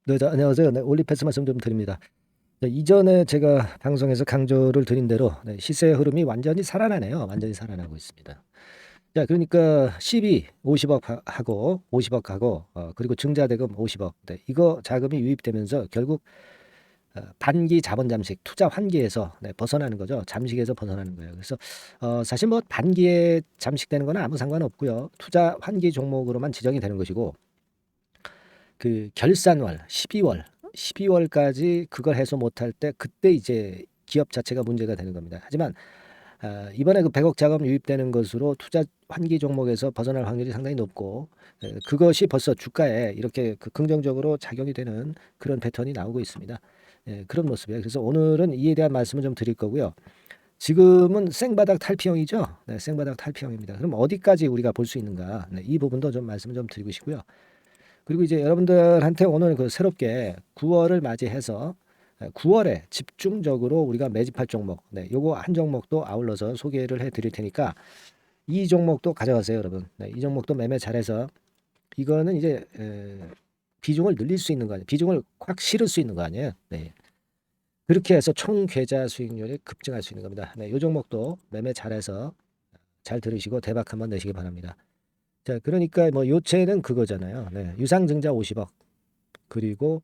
네, 안녕하세요. 네, 올리패스 말씀 좀 드립니다. 네, 이전에 제가 방송에서 강조를 드린 대로 시세 흐름이 완전히 살아나네요. 완전히 살아나고 있습니다. 자, 그러니까 12, 50억 하고 50억 하고 그리고 증자대금 50억. 네, 이거 자금이 유입되면서 결국 반기 자본 잠식, 투자 환기에서 벗어나는 거죠. 잠식에서 벗어나는 거예요. 그래서 사실 뭐 반기에 잠식되는 거는 아무 상관없고요. 투자 환기 종목으로만 지정이 되는 것이고 그 결산월 12월까지 그걸 해소 못할 때 그때 이제 기업 자체가 문제가 되는 겁니다. 하지만 이번에 그 100억 자금 유입되는 것으로 투자 환기 종목에서 벗어날 확률이 상당히 높고 그것이 벌써 주가에 이렇게 그 긍정적으로 작용이 되는 그런 패턴이 나오고 있습니다. 그런 모습이에요. 그래서 오늘은 이에 대한 말씀을 좀 드릴 거고요. 지금은 생바닥 탈피형이죠. 네, 생바닥 탈피형입니다. 그럼 어디까지 우리가 볼 수 있는가? 네, 이 부분도 좀 말씀을 좀 드리고 싶고요. 그리고 이제 여러분들한테 오늘 그 새롭게 9월을 맞이해서 9월에 집중적으로 우리가 매집할 종목, 요거 한 종목도 아울러서 소개를 해드릴 테니까 이 종목도 가져가세요, 여러분. 이 종목도 매매 잘해서 이거는 이제 비중을 늘릴 수 있는 거 아니에요. 비중을 확 실을 수 있는 거 아니에요. 네. 그렇게 해서 총 계좌 수익률이 급증할 수 있는 겁니다. 이 종목도 매매 잘해서 잘 들으시고 대박 한번 내시기 바랍니다. 자, 그러니까 뭐 요체는 그거잖아요. 유상증자 50억. 그리고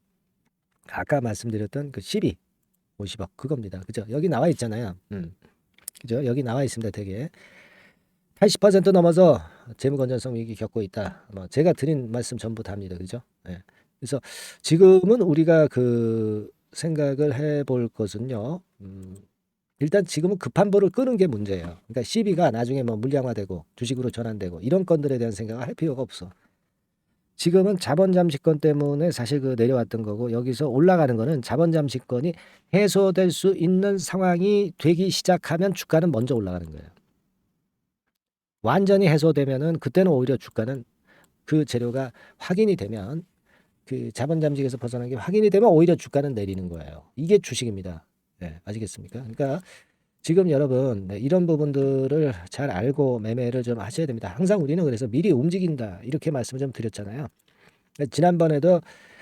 아까 말씀드렸던 그 12, 50억 그겁니다. 그죠? 여기 나와 있잖아요. 그죠? 여기 나와 있습니다. 되게 80% 넘어서 재무 건전성 위기 겪고 있다. 뭐 제가 드린 말씀 전부 다입니다. 그죠? 예. 그래서 지금은 우리가 그 생각을 해볼 것은요. 일단 지금은 급한 불을 끄는 게 문제예요. 그러니까 시비가 나중에 뭐 물량화되고 주식으로 전환되고 이런 건들에 대한 생각을 할 필요가 없어. 지금은 자본 잠식권 때문에 사실 그 내려왔던 거고 여기서 올라가는 거는 자본 잠식권이 해소될 수 있는 상황이 되기 시작하면 주가는 먼저 올라가는 거예요. 완전히 해소되면은 그때는 오히려 주가는 그 재료가 확인이 되면 그 자본 잠식에서 벗어난 게 확인이 되면 오히려 주가는 내리는 거예요. 이게 주식입니다. 네, 아시겠습니까? 그러니까 지금 여러분 이런 부분들을 잘 알고 매매를 좀 하셔야 됩니다. 항상 우리는 그래서 미리 움직인다 이렇게 말씀을 좀 드렸잖아요. 지난번에도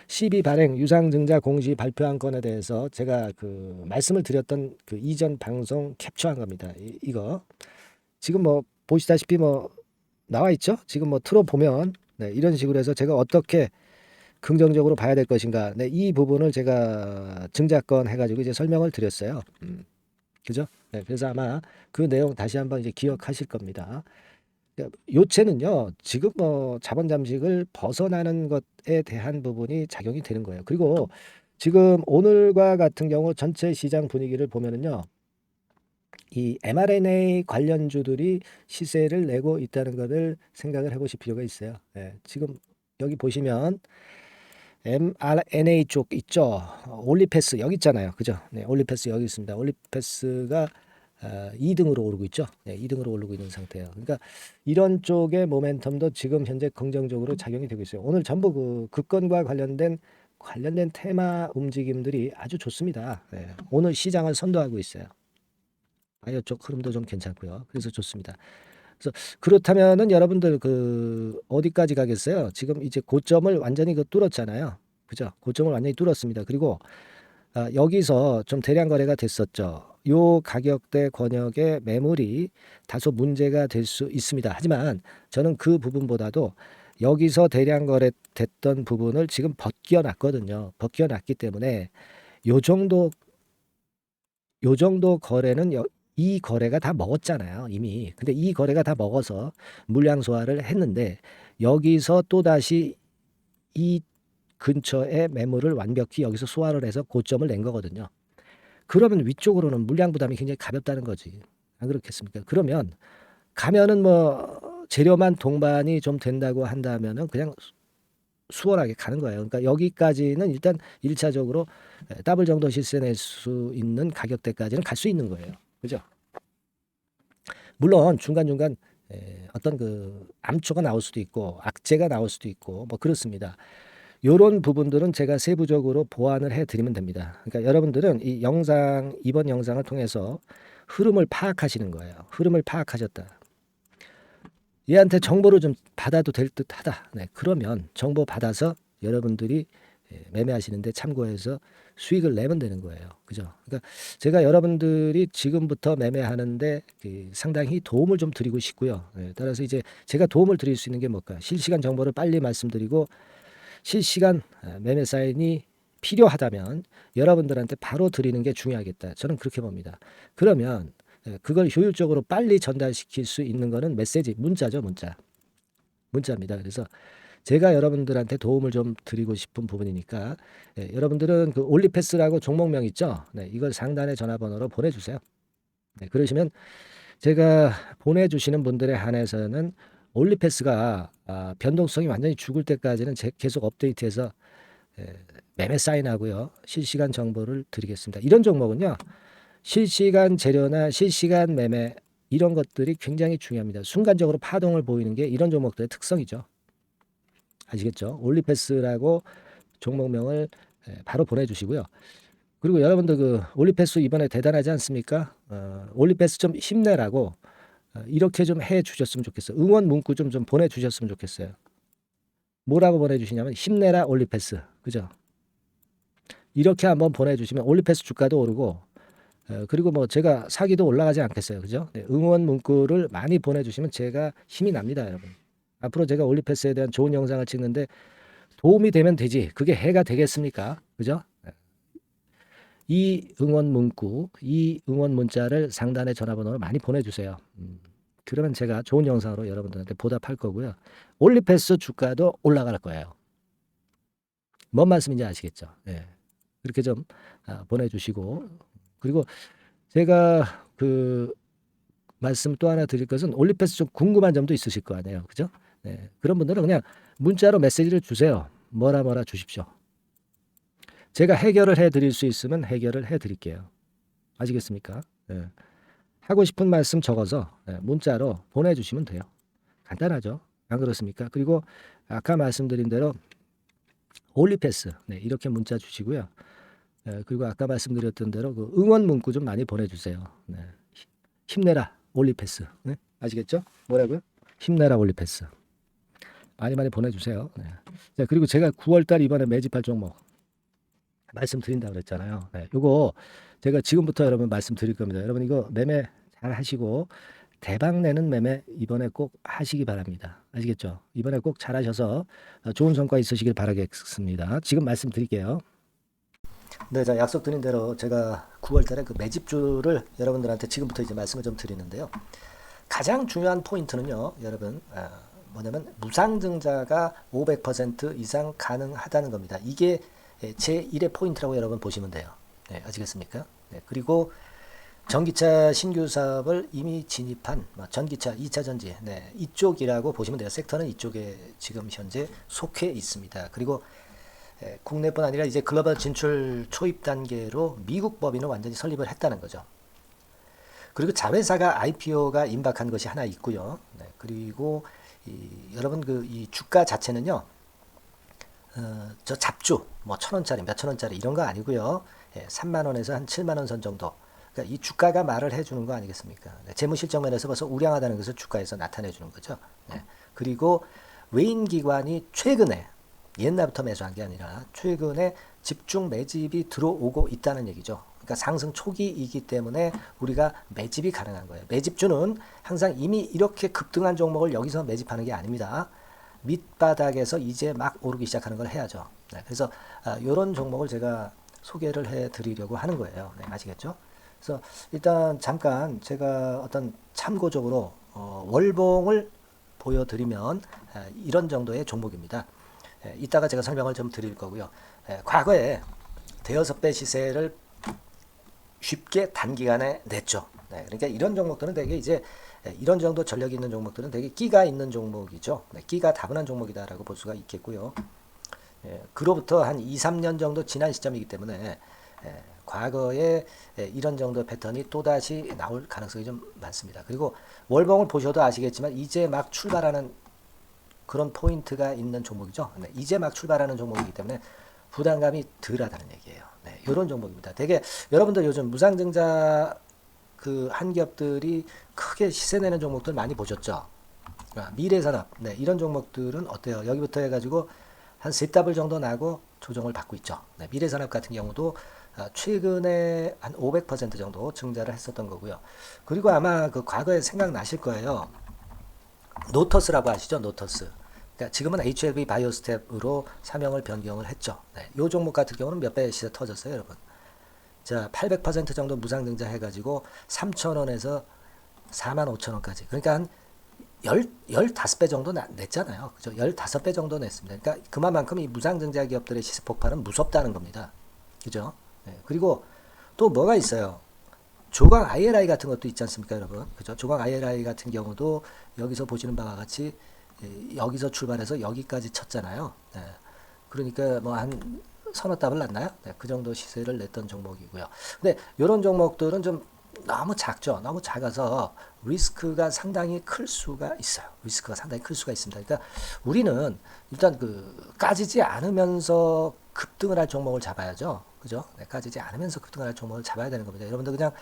12 발행 유상증자 공시 발표한 건에 대해서 제가 그 말씀을 드렸던 그 이전 방송 캡처한 겁니다. 이거 지금 뭐 보시다시피 뭐 나와 있죠? 지금 뭐 틀어 보면 이런 식으로 해서 제가 어떻게 긍정적으로 봐야 될 것인가. 이 부분을 제가 증자권 해가지고 이제 설명을 드렸어요. 그죠? 그래서 아마 그 내용 다시 한번 이제 기억하실 겁니다. 요체는요, 지금 뭐 자본 잠식을 벗어나는 것에 대한 부분이 작용이 되는 거예요. 그리고 지금 오늘과 같은 경우 전체 시장 분위기를 보면은요, 이 mRNA 관련주들이 시세를 내고 있다는 것을 생각을 해보실 필요가 있어요. 지금 여기 보시면 mRNA 쪽 있죠. 올리패스 여기 있잖아요. 그죠? 올리패스 여기 있습니다. 올리패스가 2등으로 오르고 있죠. 2등으로 오르고 있는 상태예요. 그러니까 이런 쪽의 모멘텀도 지금 현재 긍정적으로 작용이 되고 있어요. 오늘 전부 그 급건과 관련된 테마 움직임들이 아주 좋습니다. 오늘 시장을 선도하고 있어요. 바이오 쪽 흐름도 좀 괜찮고요. 그래서 좋습니다. 그래서 그렇다면은 여러분들 그 어디까지 가겠어요? 지금 이제 고점을 완전히 그 뚫었잖아요. 그죠? 고점을 완전히 뚫었습니다. 그리고 여기서 좀 대량 거래가 됐었죠. 요 가격대 권역의 매물이 다소 문제가 될 수 있습니다. 하지만 저는 그 부분보다도 여기서 대량 거래됐던 부분을 지금 벗겨놨거든요. 벗겨놨기 때문에 요 정도 거래는 이 거래가 다 먹었잖아요, 이미. 근데 이 거래가 다 먹어서 물량 소화를 했는데 여기서 또다시 이 근처에 매물을 완벽히 여기서 소화를 해서 고점을 낸 거거든요. 그러면 위쪽으로는 물량 부담이 굉장히 가볍다는 거지. 안 그렇겠습니까? 그러면 가면은 뭐 재료만 동반이 좀 된다고 한다면은 그냥 수월하게 가는 거예요. 그러니까 여기까지는 일단 1차적으로 더블 정도 실세 낼 수 있는 가격대까지는 갈 수 있는 거예요. 그죠? 물론 중간중간 어떤 그 암초가 나올 수도 있고 악재가 나올 수도 있고 뭐 그렇습니다. 요런 부분들은 제가 세부적으로 보완을 해 드리면 됩니다. 그러니까 여러분들은 이번 영상을 통해서 흐름을 파악하시는 거예요. 흐름을 파악하셨다. 얘한테 정보를 좀 받아도 될 듯하다. 그러면 정보 받아서 여러분들이 매매하시는데 참고해서 수익을 내면 되는 거예요. 그죠? 그러니까 제가 여러분들이 지금부터 매매하는데 상당히 도움을 좀 드리고 싶고요. 따라서 이제 제가 도움을 드릴 수 있는 게 뭘까? 실시간 정보를 빨리 말씀드리고 실시간 매매 사인이 필요하다면 여러분들한테 바로 드리는 게 중요하겠다. 저는 그렇게 봅니다. 그러면 그걸 효율적으로 빨리 전달시킬 수 있는 거는 메시지, 문자죠, 문자입니다. 그래서 제가 여러분들한테 도움을 좀 드리고 싶은 부분이니까 여러분들은 그 올리패스라고 종목명 있죠? 네, 이걸 상단의 전화번호로 보내주세요. 네, 그러시면 제가 보내주시는 분들에 한해서는 올리패스가 변동성이 완전히 죽을 때까지는 계속 업데이트해서 매매 사인하고요. 실시간 정보를 드리겠습니다. 이런 종목은요. 실시간 재료나 실시간 매매 이런 것들이 굉장히 중요합니다. 순간적으로 파동을 보이는 게 이런 종목들의 특성이죠. 아시겠죠? 올리패스라고 종목명을 바로 보내주시고요. 그리고 여러분들 그 올리패스 이번에 대단하지 않습니까? 올리패스 좀 힘내라고 이렇게 좀 해주셨으면 좋겠어요. 응원 문구 좀 보내주셨으면 좋겠어요. 뭐라고 보내주시냐면 힘내라 올리패스. 그죠? 이렇게 한번 보내주시면 올리패스 주가도 오르고 그리고 뭐 제가 사기도 올라가지 않겠어요. 그죠? 네, 응원 문구를 많이 보내주시면 제가 힘이 납니다, 여러분. 앞으로 제가 올리패스에 대한 좋은 영상을 찍는데 도움이 되면 되지. 그게 해가 되겠습니까? 그죠? 이 응원 문구, 이 응원 문자를 상단의 전화번호로 많이 보내주세요. 그러면 제가 좋은 영상으로 여러분들한테 보답할 거고요. 올리패스 주가도 올라갈 거예요. 뭔 말씀인지 아시겠죠? 예. 그렇게 좀 보내주시고 그리고 제가 그 말씀 또 하나 드릴 것은 올리패스 좀 궁금한 점도 있으실 거 아니에요. 그죠? 네. 그런 분들은 그냥 문자로 메시지를 주세요. 뭐라 주십시오. 제가 해결을 해드릴 수 있으면 해결을 해드릴게요. 아시겠습니까? 네. 하고 싶은 말씀 적어서 문자로 보내주시면 돼요. 간단하죠? 안 그렇습니까? 그리고 아까 말씀드린 대로 올리패스 이렇게 문자 주시고요. 그리고 아까 말씀드렸던 대로 그 응원 문구 좀 많이 보내주세요. 네. 힘내라 올리패스. 네? 아시겠죠? 뭐라고요? 힘내라 올리패스. 많이 보내주세요. 네. 자, 그리고 제가 9월달 이번에 매집할 종목 말씀드린다고 그랬잖아요. 네. 요거 제가 지금부터 여러분 말씀드릴 겁니다. 여러분 이거 매매 잘 하시고 대박 내는 매매 이번에 꼭 하시기 바랍니다. 아시겠죠? 이번에 꼭 잘 하셔서 좋은 성과 있으시길 바라겠습니다. 지금 말씀드릴게요. 네, 자, 약속드린 대로 제가 9월달에 그 매집주를 여러분들한테 지금부터 이제 말씀을 좀 드리는데요. 가장 중요한 포인트는요, 여러분, 뭐냐면 무상증자가 500% 이상 가능하다는 겁니다. 이게 제1의 포인트라고 여러분 보시면 돼요. 네, 아시겠습니까? 네, 그리고 전기차 신규 사업을 이미 진입한 전기차 2차 전지 이쪽이라고 보시면 돼요. 섹터는 이쪽에 지금 현재 속해 있습니다. 그리고 국내뿐 아니라 이제 글로벌 진출 초입 단계로 미국 법인을 완전히 설립을 했다는 거죠. 그리고 자회사가 IPO가 임박한 것이 하나 있고요. 그리고 여러분 이 주가 자체는요. 저 잡주 뭐 1,000원짜리 몇천 원짜리 이런 거 아니고요. 3만 원에서 한 7만 원 선 정도. 그러니까 이 주가가 말을 해주는 거 아니겠습니까? 재무실적 면에서 벌써 우량하다는 것을 주가에서 나타내 주는 거죠. 그리고 외인기관이 최근에 옛날부터 매수한 게 아니라 최근에 집중 매집이 들어오고 있다는 얘기죠. 그러니까 상승 초기이기 때문에 우리가 매집이 가능한 거예요. 매집주는 항상 이미 이렇게 급등한 종목을 여기서 매집하는 게 아닙니다. 밑바닥에서 이제 막 오르기 시작하는 걸 해야죠. 그래서 이런 종목을 제가 소개를 해드리려고 하는 거예요. 아시겠죠? 그래서 일단 잠깐 제가 어떤 참고적으로 월봉을 보여드리면 이런 정도의 종목입니다. 이따가 제가 설명을 좀 드릴 거고요. 과거에 대여섯 배 시세를 쉽게 단기간에 냈죠. 그러니까 이런 종목들은 되게 이제 이런 정도 전력이 있는 종목들은 되게 끼가 있는 종목이죠. 끼가 다분한 종목이다라고 볼 수가 있겠고요. 그로부터 한 2, 3년 정도 지난 시점이기 때문에 과거에 이런 정도 패턴이 또다시 나올 가능성이 좀 많습니다. 그리고 월봉을 보셔도 아시겠지만 이제 막 출발하는 그런 포인트가 있는 종목이죠. 이제 막 출발하는 종목이기 때문에 부담감이 덜하다는 얘기예요. 이런 종목입니다. 되게 여러분들 요즘 무상증자 그 한기업들이 크게 시세 내는 종목들 많이 보셨죠? 미래산업 이런 종목들은 어때요? 여기부터 해가지고 한 3더블 정도 나고 조정을 받고 있죠. 네, 미래산업 같은 경우도 최근에 한 500% 정도 증가를 했었던 거고요. 그리고 아마 그 과거에 생각나실 거예요. 노터스라고 아시죠? 노터스. 그러니까 지금은 HLB 바이오스텝으로 사명을 변경을 했죠. 네, 이 종목 같은 경우는 몇 배 시세 터졌어요, 여러분. 자, 800% 정도 무상증자 해가지고 3,000원에서 45,000원까지. 그러니까 한 15배 정도 냈잖아요. 그죠? 15배 정도 냈습니다. 그러니까 그만큼 이 무상증자 기업들의 시세 폭발은 무섭다는 겁니다. 그죠? 네, 그리고 또 뭐가 있어요? 조각 IRI 같은 것도 있지 않습니까, 여러분? 그죠? 조각 IRI 같은 경우도 여기서 보시는 바와 같이 여기서 출발해서 여기까지 쳤잖아요. 네. 그러니까 뭐 한 서너 답을 났나요? 네, 그 정도 시세를 냈던 종목이고요. 근데 이런 종목들은 좀 너무 작죠. 너무 작아서 리스크가 상당히 클 수가 있어요. 리스크가 상당히 클 수가 있습니다. 그러니까 우리는 일단 그 까지지 않으면서 급등을 할 종목을 잡아야죠. 그죠? 네, 까지지 않으면서 급등을 할 종목을 잡아야 되는 겁니다. 여러분들 그냥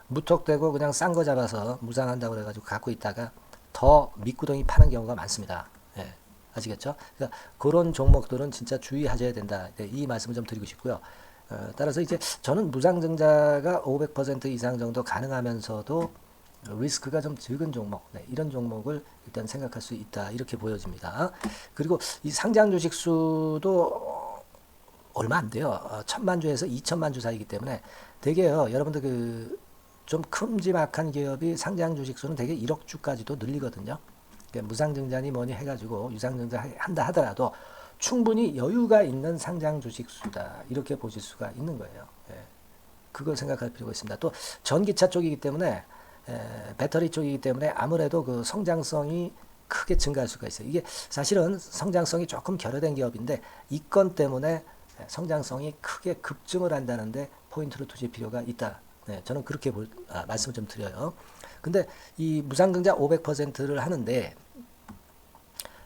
무턱대고 그냥 싼 거 잡아서 무상한다고 그래가지고 갖고 있다가 더 밑구덩이 파는 경우가 많습니다. 예, 아시겠죠? 그러니까 그런 종목들은 진짜 주의하셔야 된다. 네, 이 말씀을 좀 드리고 싶고요. 따라서 이제 저는 무상증자가 500% 이상 정도 가능하면서도 리스크가 좀 적은 종목, 네, 이런 종목을 일단 생각할 수 있다. 이렇게 보여집니다. 그리고 이 상장 주식 수도 얼마 안 돼요. 1,000만 주에서 2천만 주 사이기 때문에 되게요. 여러분들 그 좀 큼지막한 기업이 상장 주식 수는 되게 1억 주까지도 늘리거든요. 그러니까 무상증자니 뭐니 해가지고 유상증자 한다 하더라도 충분히 여유가 있는 상장 주식 수다. 이렇게 보실 수가 있는 거예요. 예. 그걸 생각할 필요가 있습니다. 또 전기차 쪽이기 때문에 배터리 쪽이기 때문에 아무래도 그 성장성이 크게 증가할 수가 있어요. 이게 사실은 성장성이 조금 결여된 기업인데 이 건 때문에 성장성이 크게 급증을 한다는데 포인트를 두실 필요가 있다. 네, 저는 그렇게 말씀을 좀 드려요. 근데 이 무상증자 500%를 하는데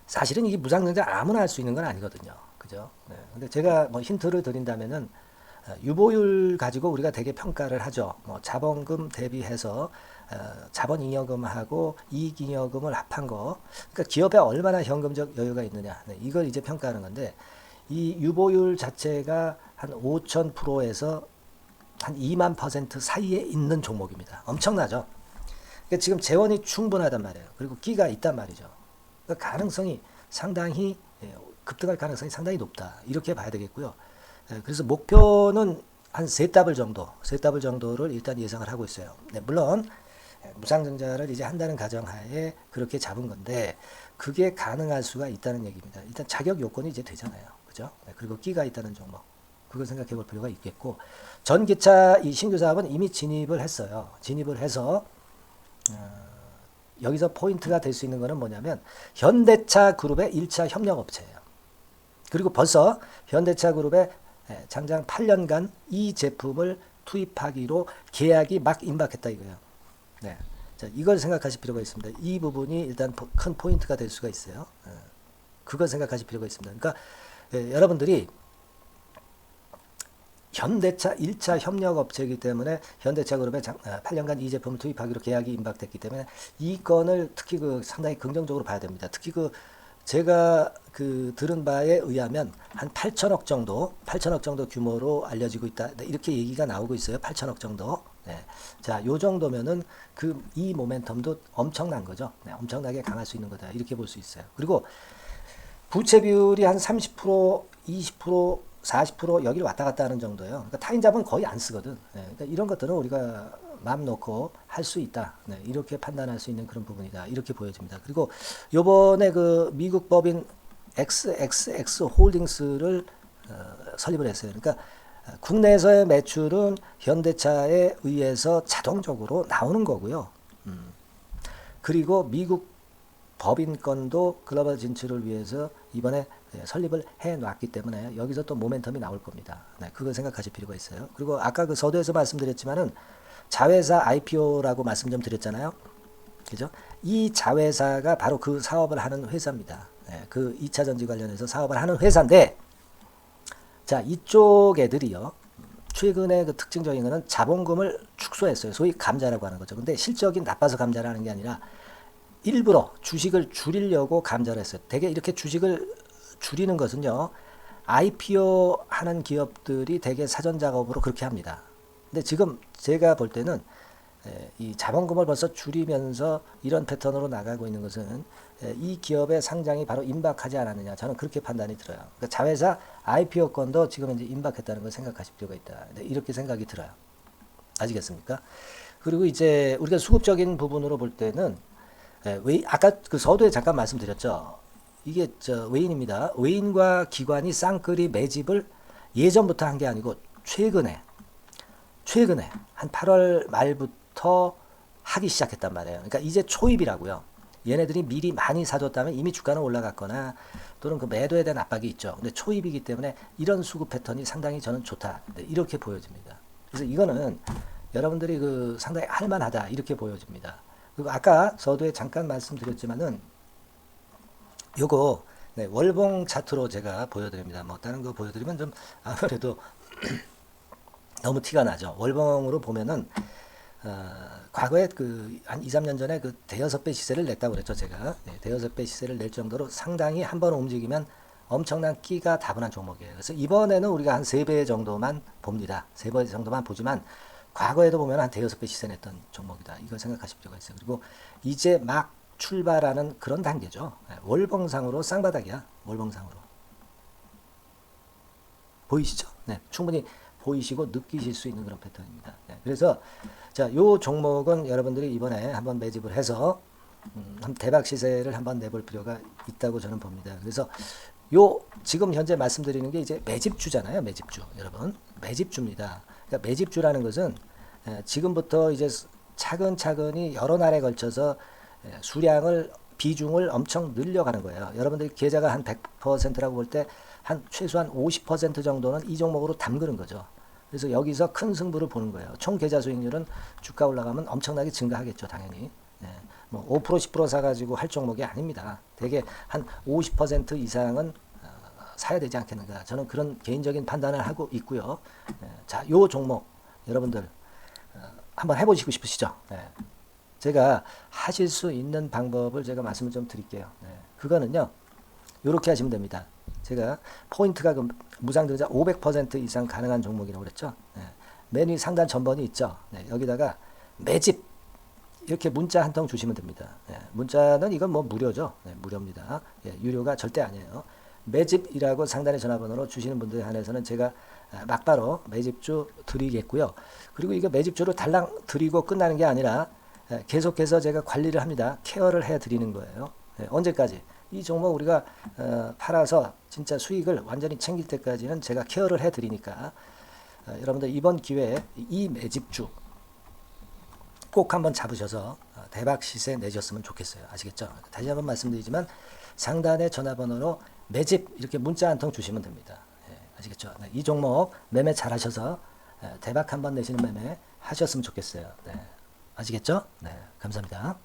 사실은 이게 무상증자 아무나 할 수 있는 건 아니거든요. 그죠? 네. 근데 제가 뭐 힌트를 드린다면은 유보율 가지고 우리가 되게 평가를 하죠. 뭐 자본금 대비해서 자본잉여금하고 이익잉여금을 합한 거. 그러니까 기업에 얼마나 현금적 여유가 있느냐. 네, 이걸 이제 평가하는 건데 이 유보율 자체가 한 5,000%에서 한 2만% 사이에 있는 종목입니다. 엄청나죠? 그러니까 지금 재원이 충분하단 말이에요. 그리고 끼가 있단 말이죠. 그러니까 가능성이 상당히 급등할 가능성이 상당히 높다. 이렇게 봐야 되겠고요. 그래서 목표는 한 세 답을 정도를 일단 예상을 하고 있어요. 네, 물론 무상증자를 이제 한다는 가정하에 그렇게 잡은 건데 그게 가능할 수가 있다는 얘기입니다. 일단 자격 요건이 이제 되잖아요. 그죠? 네, 그리고 끼가 있다는 종목. 그걸 생각해 볼 필요가 있겠고 전기차 이 신규 사업은 이미 진입을 했어요. 진입을 해서 여기서 포인트가 될 수 있는 거는 뭐냐면 현대차 그룹의 1차 협력업체예요. 그리고 벌써 현대차 그룹의 장장 8년간 이 제품을 투입하기로 계약이 막 임박했다 이거예요. 네. 자, 이걸 생각하실 필요가 있습니다. 이 부분이 일단 큰 포인트가 될 수가 있어요. 그걸 생각하실 필요가 있습니다. 그러니까 여러분들이 현대차 1차 협력업체이기 때문에 현대차 그룹에 8년간 이 제품을 투입하기로 계약이 임박됐기 때문에 이 건을 특히 그 상당히 긍정적으로 봐야 됩니다. 특히 그 제가 그 들은 바에 의하면 한 8천억 정도 규모로 알려지고 있다. 이렇게 얘기가 나오고 있어요. 8천억 정도. 네. 자, 요 정도면은 그 이 모멘텀도 엄청난 거죠. 네, 엄청나게 강할 수 있는 거다. 이렇게 볼 수 있어요. 그리고 부채 비율이 한 30%, 20%, 40% 여기를 왔다 갔다 하는 정도예요. 그러니까 타인자본 거의 안 쓰거든. 네, 그러니까 이런 것들은 우리가 마음 놓고 할 수 있다. 네, 이렇게 판단할 수 있는 그런 부분이다. 이렇게 보여집니다. 그리고 요번에 그 미국 법인 XXX 홀딩스를 설립을 했어요. 그러니까 국내에서의 매출은 현대차에 의해서 자동적으로 나오는 거고요. 그리고 미국 법인권도 글로벌 진출을 위해서 이번에 설립을 해놨기 때문에 여기서 또 모멘텀이 나올 겁니다. 네, 그걸 생각하실 필요가 있어요. 그리고 아까 그 서두에서 말씀드렸지만은 자회사 IPO라고 말씀 좀 드렸잖아요. 그죠? 이 자회사가 바로 그 사업을 하는 회사입니다. 네, 그 2차 전지 관련해서 사업을 하는 회사인데, 자, 이쪽 애들이요. 최근에 그 특징적인 거는 자본금을 축소했어요. 소위 감자라고 하는 거죠. 근데 실적이 나빠서 감자를 하는 게 아니라 일부러 주식을 줄이려고 감자를 했어요. 되게 이렇게 주식을 줄이는 것은요. IPO 하는 기업들이 대개 사전 작업으로 그렇게 합니다. 근데 지금 제가 볼 때는 이 자본금을 벌써 줄이면서 이런 패턴으로 나가고 있는 것은 이 기업의 상장이 바로 임박하지 않았느냐, 저는 그렇게 판단이 들어요. 그러니까 자회사 IPO 건도 지금 이제 임박했다는 걸 생각하실 필요가 있다. 이렇게 생각이 들어요. 아시겠습니까? 그리고 이제 우리가 수급적인 부분으로 볼 때는 아까 그 서두에 잠깐 말씀드렸죠. 이게 외인입니다. 외인과 기관이 쌍끌이 매집을 예전부터 한 게 아니고 최근에 한 8월 말부터 하기 시작했단 말이에요. 그러니까 이제 초입이라고요. 얘네들이 미리 많이 사줬다면 이미 주가는 올라갔거나 또는 그 매도에 대한 압박이 있죠. 근데 초입이기 때문에 이런 수급 패턴이 상당히 저는 좋다. 이렇게 보여집니다. 그래서 이거는 여러분들이 그 상당히 할만하다 이렇게 보여집니다. 그리고 아까 서두에 잠깐 말씀드렸지만은 요거 월봉 차트로 제가 보여드립니다. 뭐 다른 거 보여드리면 좀 아무래도 너무 티가 나죠. 월봉으로 보면은 과거에 그 한 2, 3년 전에 그 대여섯 배 시세를 냈다고 그랬죠, 제가. 대여섯 배 시세를 낼 정도로 상당히 한 번 움직이면 엄청난 끼가 다분한 종목이에요. 그래서 이번에는 우리가 한 3배 정도만 봅니다. 3배 정도만 보지만 과거에도 보면 한 대여섯 배 시세 냈던 종목이다. 이걸 생각하실 필요가 있어요. 그리고 이제 막 출발하는 그런 단계죠. 월봉상으로 쌍바닥이야. 월봉상으로. 보이시죠? 네, 충분히 보이시고 느끼실 수 있는 그런 패턴입니다. 네, 그래서 자, 요 종목은 여러분들이 이번에 한번 매집을 해서 대박 시세를 한번 내볼 필요가 있다고 저는 봅니다. 그래서 요 지금 현재 말씀드리는 게 이제 매집주잖아요. 매집주. 여러분, 매집주입니다. 그러니까 매집주라는 것은 지금부터 이제 차근차근히 여러 날에 걸쳐서 수량을 비중을 엄청 늘려가는 거예요. 여러분들 계좌가 한 100%라고 볼 때 한 최소한 50% 정도는 이 종목으로 담그는 거죠. 그래서 여기서 큰 승부를 보는 거예요. 총 계좌 수익률은 주가 올라가면 엄청나게 증가하겠죠, 당연히. 뭐 5% 10% 사가지고 할 종목이 아닙니다. 대개 한 50% 이상은 사야 되지 않겠는가. 저는 그런 개인적인 판단을 하고 있고요. 자, 요 종목 여러분들 한번 해보시고 싶으시죠? 제가 하실 수 있는 방법을 제가 말씀을 좀 드릴게요. 그거는요, 이렇게 하시면 됩니다. 제가 포인트가 그 무상증자 500% 이상 가능한 종목이라고 그랬죠. 맨 위 상단 전번이 있죠. 여기다가 매집 이렇게 문자 한 통 주시면 됩니다. 문자는 이건 뭐 무료죠. 무료입니다. 유료가 절대 아니에요. 매집이라고 상단에 전화번호로 주시는 분들에 한해서는 제가 막바로 매집주 드리겠고요. 그리고 이거 매집주를 달랑 드리고 끝나는 게 아니라 계속해서 제가 관리를 합니다. 케어를 해 드리는 거예요. 언제까지? 이 종목 우리가 팔아서 진짜 수익을 완전히 챙길 때까지는 제가 케어를 해 드리니까 여러분들 이번 기회에 이 매집주 꼭 한번 잡으셔서 대박 시세 내셨으면 좋겠어요. 아시겠죠? 다시 한번 말씀드리지만 상단의 전화번호로 매집 이렇게 문자 한 통 주시면 됩니다. 아시겠죠? 이 종목 매매 잘 하셔서 대박 한번 내시는 매매 하셨으면 좋겠어요. 아시겠죠? 감사합니다.